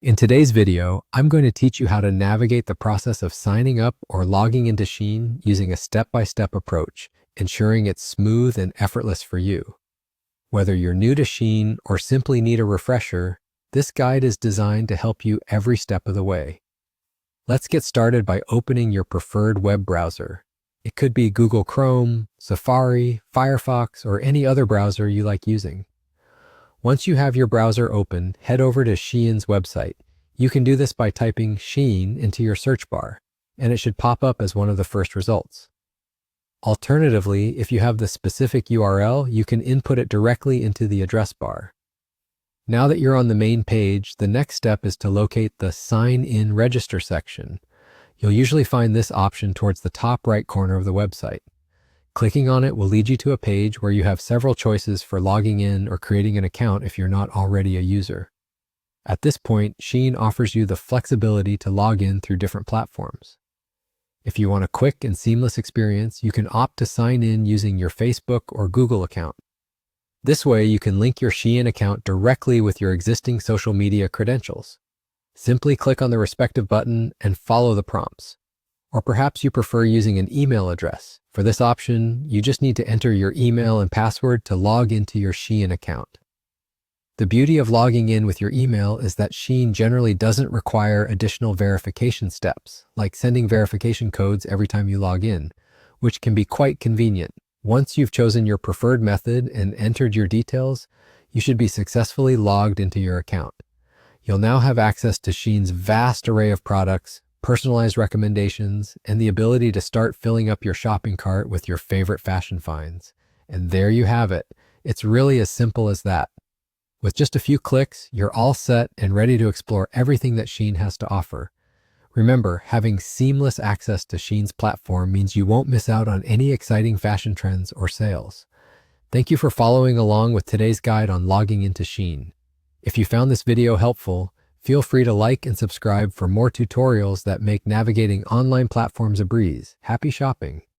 In today's video, I'm going to teach you how to navigate the process of signing up or logging into Shein using a step-by-step approach, ensuring it's smooth and effortless for you. Whether you're new to Shein or simply need a refresher, this guide is designed to help you every step of the way. Let's get started by opening your preferred web browser. It could be Google Chrome, Safari, Firefox, or any other browser you like using. Once you have your browser open, head over to Shein's website. You can do this by typing Shein into your search bar, and it should pop up as one of the first results. Alternatively, if you have the specific URL, you can input it directly into the address bar. Now that you're on the main page, the next step is to locate the Sign In Register section. You'll usually find this option towards the top right corner of the website. Clicking on it will lead you to a page where you have several choices for logging in or creating an account if you're not already a user. At this point, Shein offers you the flexibility to log in through different platforms. If you want a quick and seamless experience, you can opt to sign in using your Facebook or Google account. This way, you can link your Shein account directly with your existing social media credentials. Simply click on the respective button and follow the prompts. Or perhaps you prefer using an email address. For this option, you just need to enter your email and password to log into your Shein account. The beauty of logging in with your email is that Shein generally doesn't require additional verification steps, like sending verification codes every time you log in, which can be quite convenient. Once you've chosen your preferred method and entered your details, you should be successfully logged into your account. You'll now have access to Shein's vast array of products, personalized recommendations, and the ability to start filling up your shopping cart with your favorite fashion finds. And there you have it. It's really as simple as that. With just a few clicks, you're all set and ready to explore everything that Shein has to offer. Remember, having seamless access to Shein's platform means you won't miss out on any exciting fashion trends or sales. Thank you for following along with today's guide on logging into Shein. If you found this video helpful, feel free to like and subscribe for more tutorials that make navigating online platforms a breeze. Happy shopping!